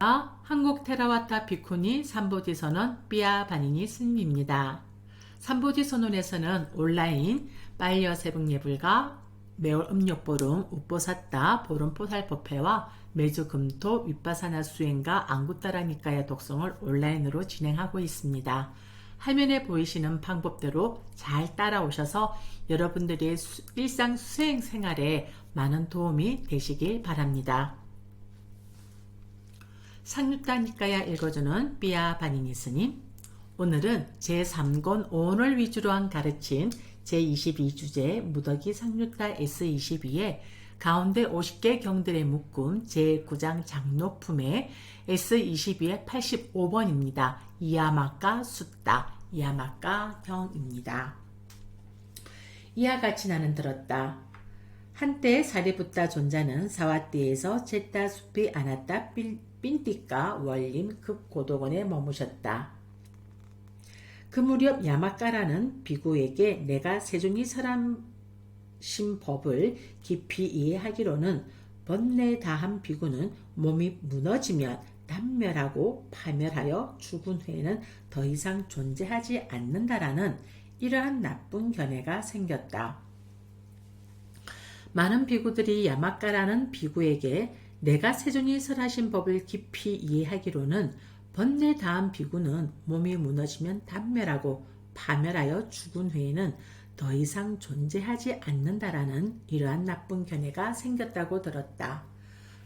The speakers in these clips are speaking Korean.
한국 테라와타 비쿠니 삼보디 선언 삐아 바니니 스님입니다. 삼보디 선언에서는 온라인 빨려 새벽 예불가 매월 음력보름 우뽀사따 보름 포살법회와 매주 금토 윗바사나 수행과 안구따라니까의 독송을 온라인으로 진행하고 있습니다. 화면에 보이시는 방법대로 잘 따라오셔서 여러분들의 일상 수행 생활에 많은 도움이 되시길 바랍니다. 상유따니까야 읽어주는 삐아 바니니 스님, 오늘은 제3권 오온을 위주로 한 가르침 제22주제 무더기 상유따 S22의 가운데 50개 경들의 묶음 제9장 장로품의 S22의 85번입니다. 이야마까 숫다, 이야마까 경입니다. 이와 같이 나는 들었다. 한때 사리붓다 존자는 사와띠에서 제따 숲이 아나따 삔띠까 월림 극고도원에 머무셨다. 그 무렵 야마까라는 비구에게 내가 세존이 설하신 법을 깊이 이해하기로는 번뇌 다한 비구는 몸이 무너지면 단멸하고 파멸하여 죽은 후에는 더 이상 존재하지 않는다라는 이러한 나쁜 견해가 생겼다. 많은 비구들이 야마까라는 비구에게 내가 세존이 설하신 법을 깊이 이해하기로는 번뇌 다한 비구는 몸이 무너지면 단멸하고 파멸하여 죽은 후에는 더 이상 존재하지 않는다라는 이러한 나쁜 견해가 생겼다고 들었다.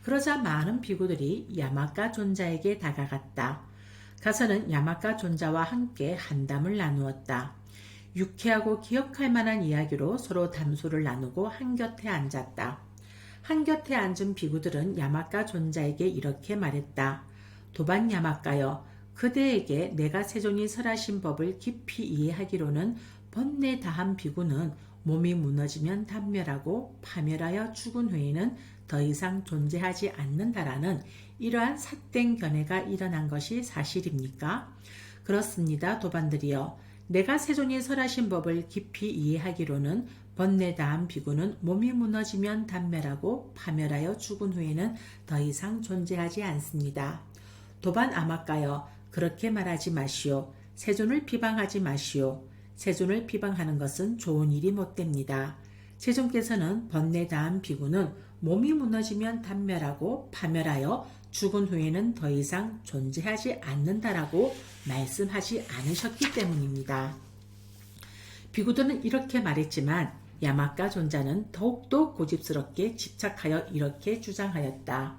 그러자 많은 비구들이 야마까 존자에게 다가갔다. 가서는 야마까 존자와 함께 한담을 나누었다. 유쾌하고 기억할 만한 이야기로 서로 담소를 나누고 한곁에 앉았다. 한곁에 앉은 비구들은 야마까 존자에게 이렇게 말했다. 도반 야마까여, 그대에게 내가 세존이 설하신 법을 깊이 이해하기로는 번뇌 다한 비구는 몸이 무너지면 단멸하고 파멸하여 죽은 후에는 더 이상 존재하지 않는다라는 이러한 삿된 견해가 일어난 것이 사실입니까? 그렇습니다, 도반들이여. 내가 세존이 설하신 법을 깊이 이해하기로는 번뇌 다한 비구는 몸이 무너지면 단멸하고 파멸하여 죽은 후에는 더 이상 존재하지 않습니다. 도반 아마까여, 그렇게 말하지 마시오. 세존을 비방하지 마시오. 세존을 비방하는 것은 좋은 일이 못됩니다. 세존께서는 번뇌 다한 비구는 몸이 무너지면 단멸하고 파멸하여 죽은 후에는 더 이상 존재하지 않는다라고 말씀하지 않으셨기 때문입니다. 비구들은 이렇게 말했지만 야마까 존자는 더욱더 고집스럽게 집착하여 이렇게 주장하였다.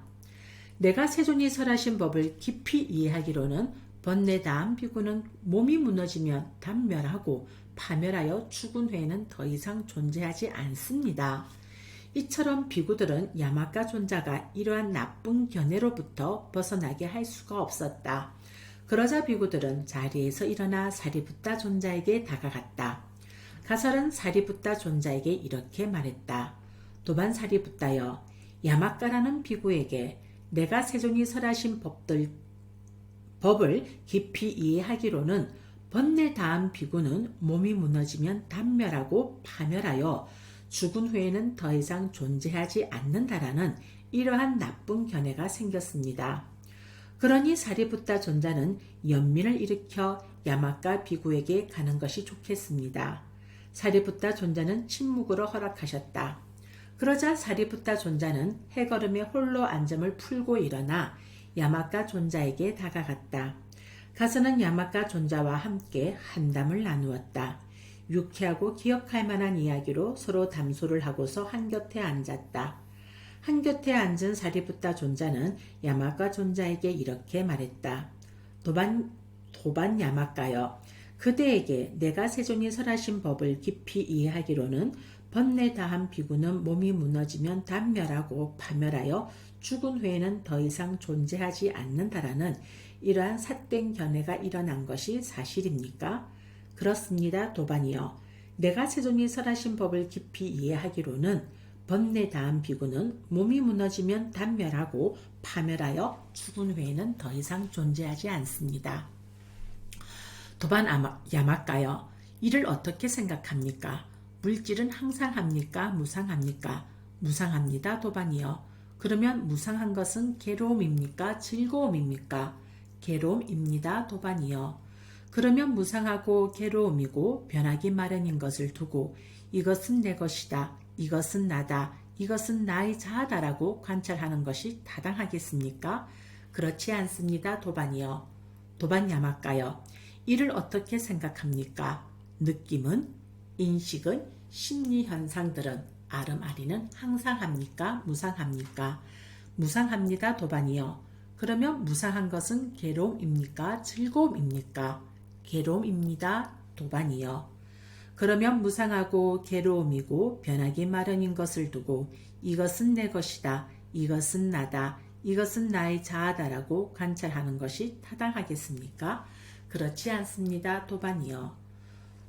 내가 세존이 설하신 법을 깊이 이해하기로는 번뇌 다한 비구는 몸이 무너지면 단멸하고 파멸하여 죽은 후에는 더 이상 존재하지 않습니다. 이처럼 비구들은 야마까 존자가 이러한 나쁜 견해로부터 벗어나게 할 수가 없었다. 그러자 비구들은 자리에서 일어나 사리붓다 존자에게 다가갔다. 가설은 사리붓다 존자에게 이렇게 말했다. 도반 사리붓다여, 야마까라는 비구에게 내가 세존이 설하신 법을 깊이 이해하기로는 번뇌 다한 비구는 몸이 무너지면 단멸하고 파멸하여 죽은 후에는 더 이상 존재하지 않는다라는 이러한 나쁜 견해가 생겼습니다. 그러니 사리붓다 존자는 연민을 일으켜 야마까 비구에게 가는 것이 좋겠습니다. 사리붓다 존자는 침묵으로 허락하셨다. 그러자 사리붓다 존자는 해걸음에 홀로 앉음을 풀고 일어나 야마까 존자에게 다가갔다. 가서는 야마까 존자와 함께 한담을 나누었다. 유쾌하고 기억할 만한 이야기로 서로 담소를 하고서 한곁에 앉았다. 한곁에 앉은 사리붓다 존자는 야마까 존자에게 이렇게 말했다. 도반 야마까여, 그대에게 내가 세존이 설하신 법을 깊이 이해하기로는 번뇌 다한 비구는 몸이 무너지면 단멸하고 파멸하여 죽은 후에는 더 이상 존재하지 않는다라는 이러한 삿된 견해가 일어난 것이 사실입니까? 그렇습니다, 도반이여. 내가 세존이 설하신 법을 깊이 이해하기로는 번뇌 다한 비구는 몸이 무너지면 단멸하고 파멸하여 죽은 후에는 더 이상 존재하지 않습니다. 도반 야마까여, 이를 어떻게 생각합니까? 물질은 항상합니까? 무상합니까? 무상합니다, 도반이여. 그러면 무상한 것은 괴로움입니까? 즐거움입니까? 괴로움입니다. 도반이요. 그러면 무상하고 괴로움이고 변하기 마련인 것을 두고 이것은 내 것이다. 이것은 나다. 이것은 나의 자아다라고 관찰하는 것이 타당하겠습니까? 그렇지 않습니다. 도반이요. 도반 야마까요. 이를 어떻게 생각합니까? 느낌은, 인식은, 심리 현상들은, 아름아리는 항상 합니까? 무상합니까? 무상합니다. 도반이요. 그러면 무상한 것은 괴로움입니까? 즐거움입니까? 괴로움입니다. 도반이요. 그러면 무상하고 괴로움이고 변하기 마련인 것을 두고 이것은 내 것이다. 이것은 나다. 이것은 나의 자아다라고 관찰하는 것이 타당하겠습니까? 그렇지 않습니다. 도반이요.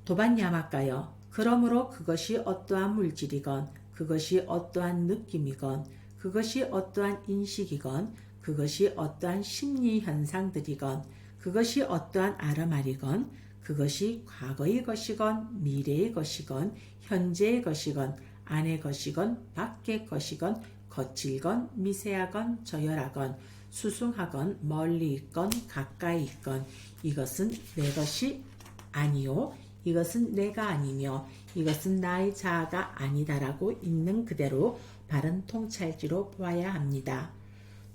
도반 야마까요. 그러므로 그것이 어떠한 물질이건 그것이 어떠한 느낌이건 그것이 어떠한 인식이건 그것이 어떠한 심리 현상들이건 그것이 어떠한 아르말이건 그것이 과거의 것이건 미래의 것이건 현재의 것이건 안의 것이건 밖의 것이건 거칠건 미세하건 저열하건 수승하건 멀리 있건 가까이 있건 이것은 내 것이 아니요 이것은 내가 아니며 이것은 나의 자아가 아니다라고 있는 그대로 바른 통찰지로 보아야 합니다.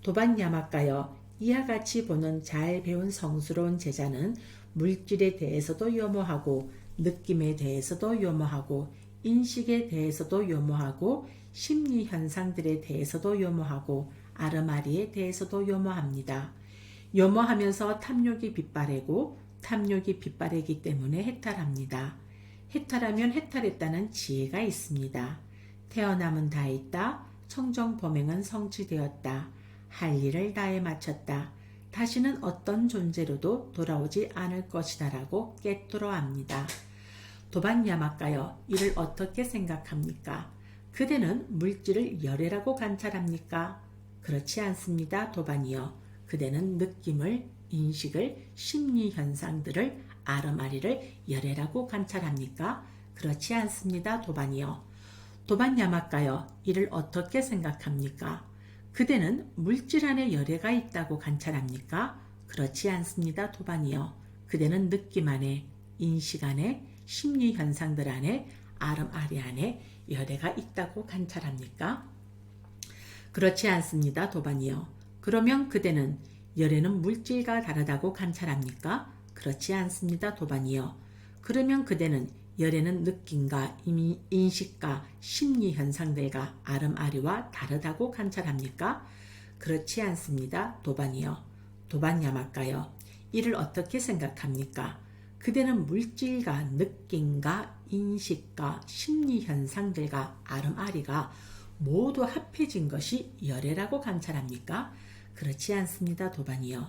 도반 야마까요. 이와 같이 보는 잘 배운 성스러운 제자는 물질에 대해서도 요모하고 느낌에 대해서도 요모하고 인식에 대해서도 요모하고 심리 현상들에 대해서도 요모하고 아르마리에 대해서도 요모합니다. 요모하면서 탐욕이 빗바래고 탐욕이 빗바래기 때문에 해탈합니다. 해탈하면 해탈했다는 지혜가 있습니다. 태어남은 다했다. 청정범행은 성취되었다. 할 일을 다해 마쳤다. 다시는 어떤 존재로도 돌아오지 않을 것이다 라고 깨뚫어 합니다. 도반 야마까요. 이를 어떻게 생각합니까? 그대는 물질을 열애라고 관찰합니까? 그렇지 않습니다. 도반이요. 그대는 느낌을, 인식을, 심리 현상들을, 아르마리를 열애라고 관찰합니까? 그렇지 않습니다. 도반이요. 도반 야마까요. 이를 어떻게 생각합니까? 그대는 물질 안에 열애가 있다고 관찰합니까? 그렇지 않습니다. 도반이요. 그대는 느낌 안에, 인식 안에, 심리 현상들 안에, 아름아리 안에 열애가 있다고 관찰합니까? 그렇지 않습니다. 도반이요. 그러면 그대는 열애는 물질과 다르다고 관찰합니까? 그렇지 않습니다. 도반이요. 그러면 그대는 열애는 느낌과 인식과 심리 현상들과 아름아리와 다르다고 관찰합니까? 그렇지 않습니다. 도반이요. 도반 야마까요. 이를 어떻게 생각합니까? 그대는 물질과 느낌과 인식과 심리 현상들과 아름아리가 모두 합해진 것이 열애라고 관찰합니까? 그렇지 않습니다. 도반이요.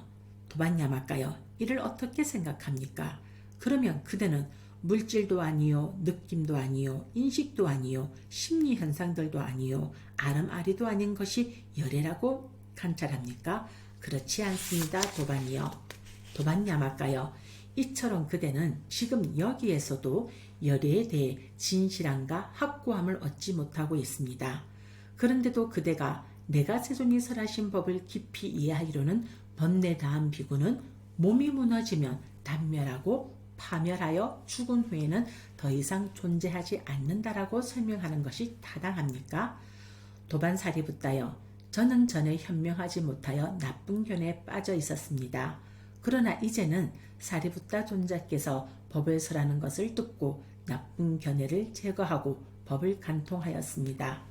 도반 야마까요. 이를 어떻게 생각합니까? 그러면 그대는 물질도 아니요, 느낌도 아니요, 인식도 아니요, 심리 현상들도 아니요, 아름아리도 아닌 것이 열애라고 관찰합니까? 그렇지 않습니다. 도반이요. 도반 야마까요. 이처럼 그대는 지금 여기에서도 열애에 대해 진실함과 확고함을 얻지 못하고 있습니다. 그런데도 그대가 내가 세존이 설하신 법을 깊이 이해하기로는 번뇌 다한 비구는 몸이 무너지면 단멸하고 파멸하여 죽은 후에는 더 이상 존재하지 않는다라고 설명하는 것이 타당합니까? 도반 사리붓다여. 저는 전에 현명하지 못하여 나쁜 견해에 빠져 있었습니다. 그러나 이제는 사리붓다 존자께서 법을 설하는 것을 듣고 나쁜 견해를 제거하고 법을 간통하였습니다.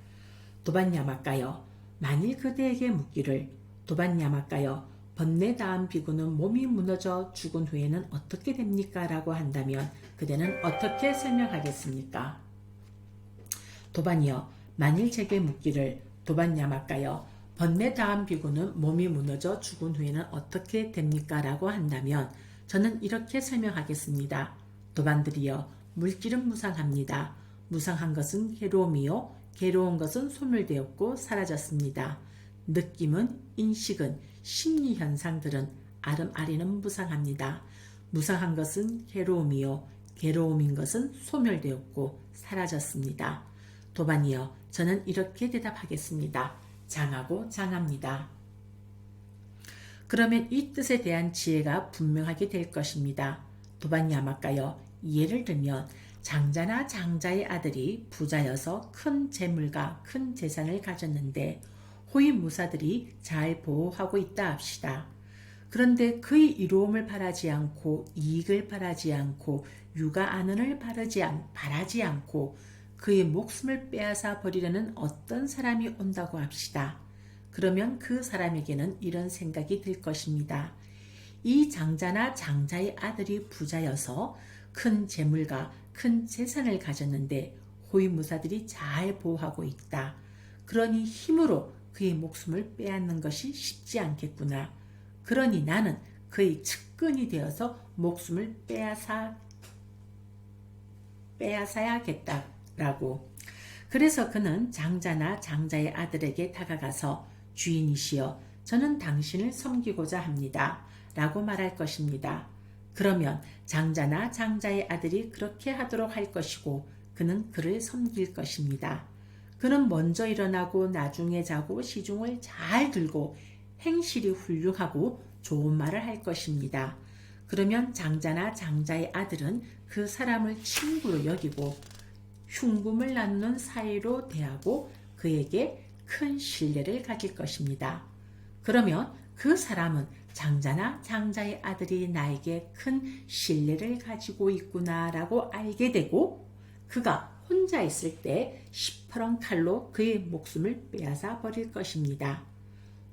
도반 야마까여. 만일 그대에게 묻기를 도반 야마까여. 번뇌 다한 비구는 몸이 무너져 죽은 후에는 어떻게 됩니까? 라고 한다면 그대는 어떻게 설명하겠습니까? 도반이여. 만일 제게 묻기를 도반 야마까여. 번뇌 다한 비구는 몸이 무너져 죽은 후에는 어떻게 됩니까? 라고 한다면 저는 이렇게 설명하겠습니다. 도반들이여. 물질은 무상합니다. 무상한 것은 괴로움이요. 괴로운 것은 소멸되었고 사라졌습니다. 느낌은, 인식은, 심리 현상들은, 아름아리는 무상합니다. 무상한 것은 괴로움이요. 괴로움인 것은 소멸되었고 사라졌습니다. 도반이여. 저는 이렇게 대답하겠습니다. 장하고 장합니다. 그러면 이 뜻에 대한 지혜가 분명하게 될 것입니다. 도반야마가요. 예를 들면 장자나 장자의 아들이 부자여서 큰 재물과 큰 재산을 가졌는데 호위무사들이 잘 보호하고 있다 합시다. 그런데 그의 이로움을 바라지 않고 이익을 바라지 않고 육아 안언을 바라지 않고 그의 목숨을 빼앗아 버리려는 어떤 사람이 온다고 합시다. 그러면 그 사람에게는 이런 생각이 들 것입니다. 이 장자나 장자의 아들이 부자여서 큰 재물과 큰 재산을 가졌는데 호위무사들이 잘 보호하고 있다. 그러니 힘으로 그의 목숨을 빼앗는 것이 쉽지 않겠구나. 그러니 나는 그의 측근이 되어서 목숨을 빼앗아야겠다라고. 그래서 그는 장자나 장자의 아들에게 다가가서 주인이시여, 저는 당신을 섬기고자 합니다. 라고 말할 것입니다. 그러면 장자나 장자의 아들이 그렇게 하도록 할 것이고 그는 그를 섬길 것입니다. 그는 먼저 일어나고 나중에 자고 시중을 잘 들고 행실이 훌륭하고 좋은 말을 할 것입니다. 그러면 장자나 장자의 아들은 그 사람을 친구로 여기고 흉금을 나누는 사이로 대하고 그에게 큰 신뢰를 가질 것입니다. 그러면 그 사람은 장자나 장자의 아들이 나에게 큰 신뢰를 가지고 있구나라고 알게 되고 그가 혼자 있을 때 시퍼런 칼로 그의 목숨을 빼앗아 버릴 것입니다.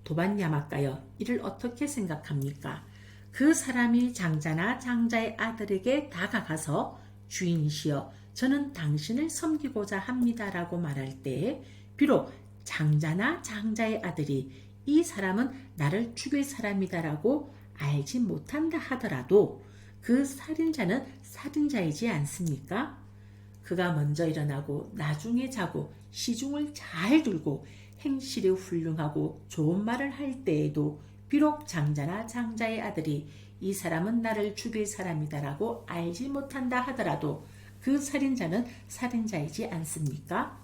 도반야마가여, 이를 어떻게 생각합니까? 그 사람이 장자나 장자의 아들에게 다가가서 주인이시여, 저는 당신을 섬기고자 합니다라고 말할 때 비록 장자나 장자의 아들이 이 사람은 나를 죽일 사람이다라고 알지 못한다 하더라도 그 살인자는 살인자이지 않습니까? 그가 먼저 일어나고 나중에 자고 시중을 잘 들고 행실이 훌륭하고 좋은 말을 할 때에도 비록 장자나 장자의 아들이 이 사람은 나를 죽일 사람이다라고 알지 못한다 하더라도 그 살인자는 살인자이지 않습니까?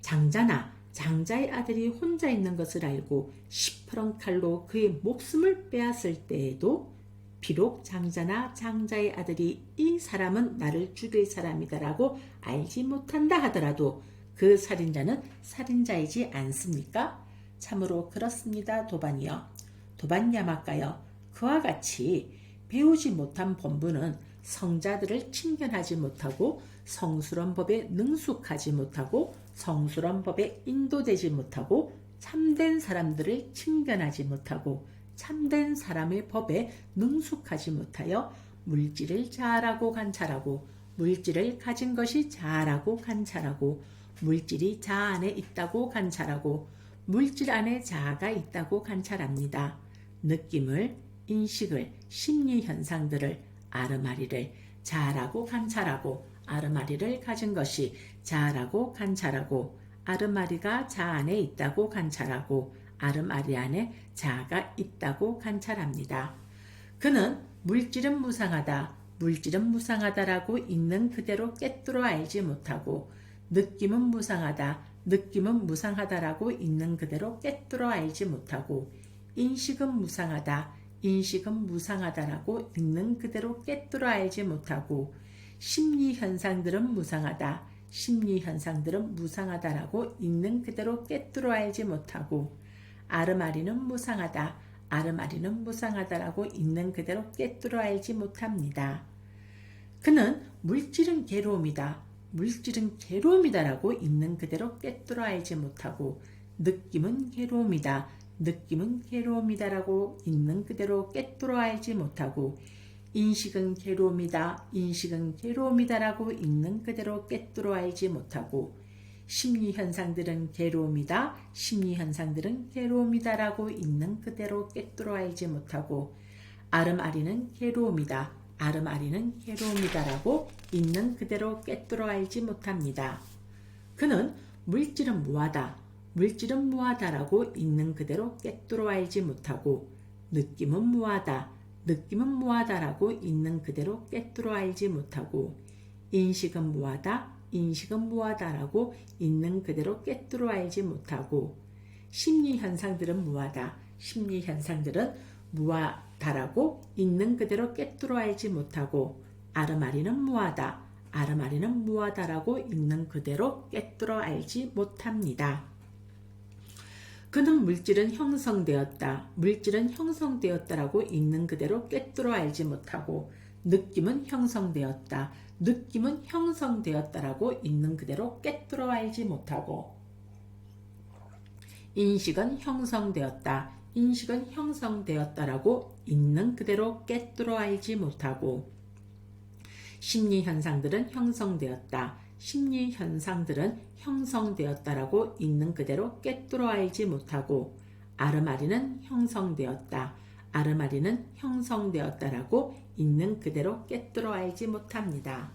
장자나 장자의 아들이 혼자 있는 것을 알고 시퍼런 칼로 그의 목숨을 빼앗을 때에도 비록 장자나 장자의 아들이 이 사람은 나를 죽일 사람이다라고 알지 못한다 하더라도 그 살인자는 살인자이지 않습니까? 참으로 그렇습니다. 도반이여. 도반야마가여, 그와 같이 배우지 못한 본부는 성자들을 친견하지 못하고 성스러운 법에 능숙하지 못하고 성스러운 법에 인도되지 못하고 참된 사람들을 친견하지 못하고 참된 사람의 법에 능숙하지 못하여 물질을 자아라고 관찰하고 물질을 가진 것이 자아라고 관찰하고 물질이 자아 안에 있다고 관찰하고 물질 안에 자아가 있다고 관찰합니다. 느낌을, 인식을, 심리 현상들을, 아르마리를 자아라고 관찰하고 아르마리를 가진 것이 자아라고 관찰하고 아르마리가 자아 안에 있다고 관찰하고 아르마리 안에 자아가 있다고 관찰합니다. 그는 물질은 무상하다, 물질은 무상하다라고 있는 그대로 꿰뚫어 알지 못하고 느낌은 무상하다, 느낌은 무상하다라고 있는 그대로 꿰뚫어 알지 못하고 인식은 무상하다, 인식은 무상하다라고 있는 그대로 꿰뚫어 알지 못하고 심리 현상들은 무상하다, 심리 현상들은 무상하다라고 있는 그대로 꿰뚫어 알지 못하고 아르마리는 무상하다, 아르마리는 무상하다라고 있는 그대로 꿰뚫어 알지 못합니다. 그는 물질은 괴로움이다, 물질은 괴로움이다라고 있는 그대로 꿰뚫어 알지 못하고 느낌은 괴로움이다, 느낌은 괴로움이다라고 있는 그대로 꿰뚫어 알지 못하고 인식은 괴로움이다, 인식은 괴로움이다라고 있는 그대로 꿰뚫어 알지 못하고 심리 현상들은 괴로움이다, 심리 현상들은 괴로움이다라고 있는 그대로 꿰뚫어 알지 못하고 아름아리는 괴로움이다, 아름아리는 괴로움이다라고 있는 그대로 꿰뚫어 알지 못합니다. 그는 물질은 무하다, 물질은 무하다라고 있는 그대로 꿰뚫어 알지 못하고 느낌은 무하다, 느낌은 무하다라고 있는 그대로 꿰뚫어 알지 못하고 인식은 무하다, 인식은 무하다라고 있는 그대로 꿰뚫어 알지 못하고 심리 현상들은 무하다. 심리 현상들은 무하다라고 있는 그대로 꿰뚫어 알지 못하고 아르마리는 무하다. 아르마리는 무하다라고 있는 그대로 꿰뚫어 알지 못합니다. 그는 물질은 형성되었다. 물질은 형성되었다라고 있는 그대로 꿰뚫어 알지 못하고 느낌은 형성되었다. 느낌은 형성되었다라고 있는 그대로 꿰뚫어 알지 못하고 인식은 형성되었다. 인식은 형성되었다라고 있는 그대로 꿰뚫어 알지 못하고 심리 현상들은 형성되었다. 심리 현상들은 형성되었다라고 있는 그대로 꿰뚫어 알지 못하고 아르마리는 형성되었다. 아르마리는 형성되었다라고 있는 그대로 꿰뚫어 알지 못합니다.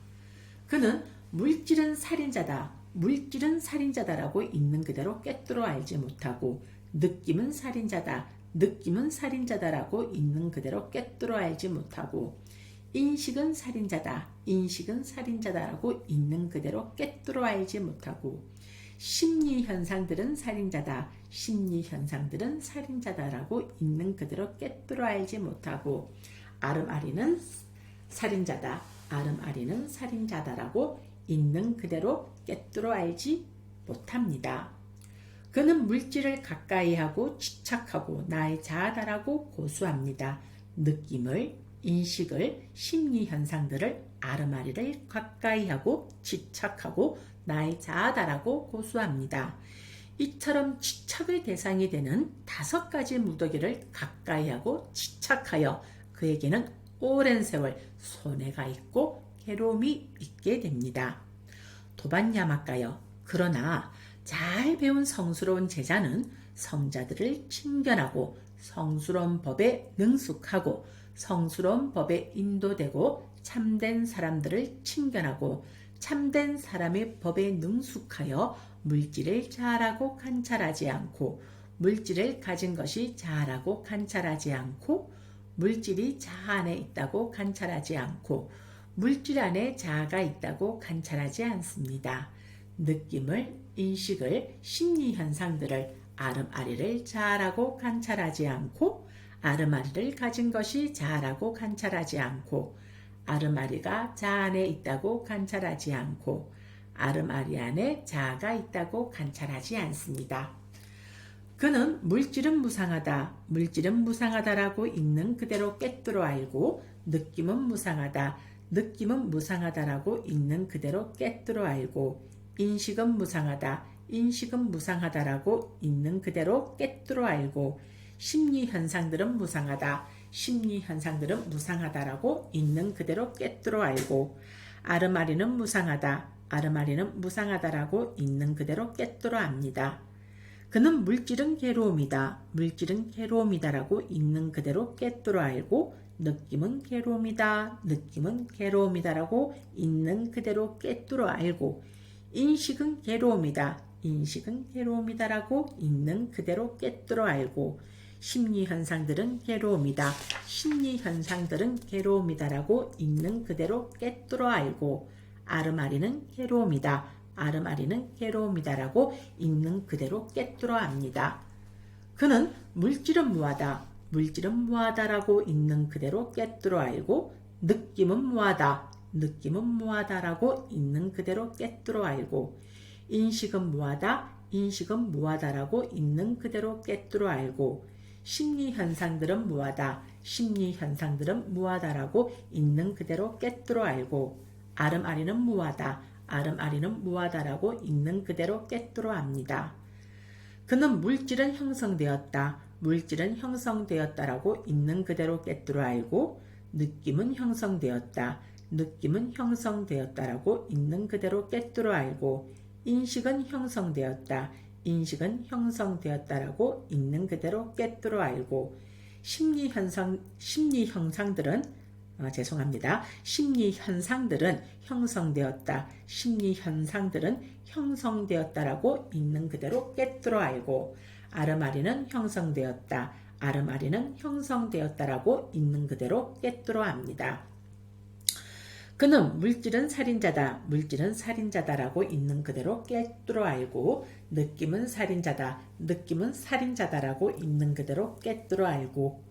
그는 물질은 살인자다. 물질은 살인자다라고 있는 그대로 꿰뚫어 알지 못하고 느낌은 살인자다. 느낌은 살인자다라고 있는 그대로 꿰뚫어 알지 못하고 인식은 살인자다. 인식은 살인자다라고 있는 그대로 꿰뚫어 알지 못하고 심리 현상들은 살인자다. 심리 현상들은 살인자다라고 있는 그대로 꿰뚫어 알지 못하고 아름아리는 살인자다. 아름아리는 살인자다라고 있는 그대로 꿰뚫어 알지 못합니다. 그는 물질을 가까이하고 집착하고 나의 자아다라고 고수합니다. 느낌을 인식을, 심리 현상들을 아르마리를 가까이하고 집착하고 나의 자아다라고 고수합니다. 이처럼 집착의 대상이 되는 5가지 무더기를 가까이하고 집착하여 그에게는 오랜 세월 손해가 있고 괴로움이 있게 됩니다. 도반야마까요. 그러나 잘 배운 성스러운 제자는 성자들을 친견하고 성스러운 법에 능숙하고 성스러운 법에 인도되고 참된 사람들을 친견하고 참된 사람의 법에 능숙하여 물질을 자아라고 관찰하지 않고 물질을 가진 것이 자아라고 관찰하지 않고 물질이 자아 안에 있다고 관찰하지 않고 물질 안에 자아가 있다고 관찰하지 않습니다. 느낌을, 인식을, 심리 현상들을 아름아리를 자아라고 관찰하지 않고 아르마리를 가진 것이 자아라고 관찰하지 않고 아르마리가 자아 안에 있다고 관찰하지 않고 아르마리 안에 자아가 있다고 관찰하지 않습니다. 그는 물질은 무상하다. 물질은 무상하다라고 있는 그대로 꿰뚫어 알고 느낌은 무상하다. 느낌은 무상하다라고 있는 그대로 꿰뚫어 알고 인식은 무상하다. 인식은 무상하다라고 있는 그대로 꿰뚫어 알고 심리 현상들은 무상하다. 심리 현상들은 무상하다라고 있는 그대로 꿰뚫어 알고 아르마리는 무상하다. 아르마리는 무상하다라고 있는 그대로 꿰뚫어 압니다. 그는 물질은 괴로움이다. 물질은 괴로움이다라고 있는 그대로 꿰뚫어 알고 느낌은 괴로움이다. 느낌은 괴로움이다라고 있는 그대로 꿰뚫어 알고 인식은 괴로움이다. 인식은 괴로움이다라고 있는 그대로 꿰뚫어 알고 심리 현상들은 괴로움이다. 심리 현상들은 괴로움이다라고 있는 그대로 꿰뚫어 알고 아르마리는 괴로움이다. 아르마리는 괴로움이다라고 있는 그대로 꿰뚫어 압니다. 그는 물질은 무하다. 물질은 무하다라고 있는 그대로 꿰뚫어 알고 느낌은 무하다. 느낌은 무하다라고 있는 그대로 꿰뚫어 알고 인식은 무하다. 인식은 무하다라고 있는 그대로 꿰뚫어 알고 심리 현상들은 무하다. 심리 현상들은 무하다라고 있는 그대로 꿰뚫어 알고 아름아리는 무하다. 아름아리는 무하다라고 있는 그대로 꿰뚫어 압니다. 그는 물질은 형성되었다. 물질은 형성되었다라고 있는 그대로 꿰뚫어 알고 느낌은 형성되었다. 느낌은 형성되었다라고 있는 그대로 꿰뚫어 알고 인식은 형성되었다. 인식은 형성되었다라고 있는 그대로 꿰뚫어 알고 심리 현상들은 심리 현상들은 형성되었다. 심리 현상들은 형성되었다라고 있는 그대로 꿰뚫어 알고 아르마리는 형성되었다. 아르마리는 형성되었다라고 있는 그대로 꿰뚫어 압니다. 그는 물질은 살인자다, 물질은 살인자다라고 있는 그대로 꿰뚫어 알고 느낌은 살인자다, 느낌은 살인자다라고 있는 그대로 꿰뚫어 알고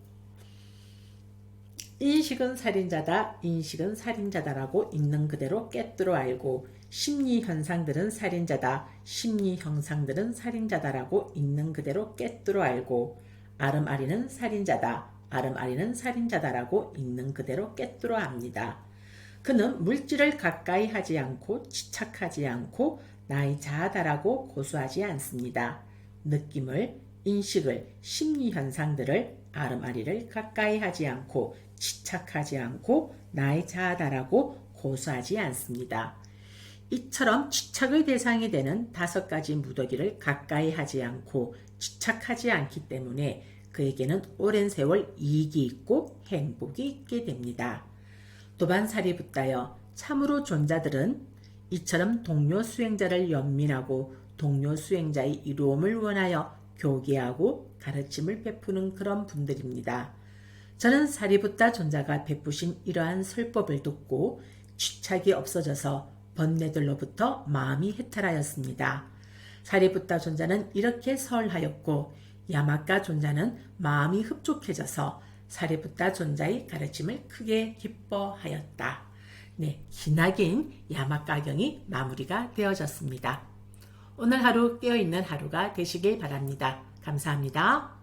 인식은 살인자다, 인식은 살인자다라고 있는 그대로 꿰뚫어 알고 심리 현상들은 살인자다, 심리 형상들은 살인자다라고 있는 그대로 꿰뚫어 알고 아름아리는 살인자다, 아름아리는 살인자다라고 있는 그대로 꿰뚫어 압니다. 그는 물질을 가까이 하지 않고 집착하지 않고 나의 자아다라고 고수하지 않습니다. 느낌을, 인식을, 심리현상들을, 아름아리를 가까이 하지 않고 집착하지 않고 나의 자아다라고 고수하지 않습니다. 이처럼 집착의 대상이 되는 5가지 무더기를 가까이 하지 않고 집착하지 않기 때문에 그에게는 오랜 세월 이익이 있고 행복이 있게 됩니다. 도반살이 붙다여 참으로 존자들은 이처럼 동료 수행자를 연민하고 동료 수행자의 이로움을 원하여 교계하고 가르침을 베푸는 그런 분들입니다. 저는 사리부타 존자가 베푸신 이러한 설법을 듣고 집착이 없어져서 번뇌들로부터 마음이 해탈하였습니다. 사리부타 존자는 이렇게 설하였고 야마카 존자는 마음이 흡족해져서 사리부타 존자의 가르침을 크게 기뻐하였다. 네, 기나긴 야마카경이 마무리가 되어졌습니다. 오늘 하루 깨어있는 하루가 되시길 바랍니다. 감사합니다.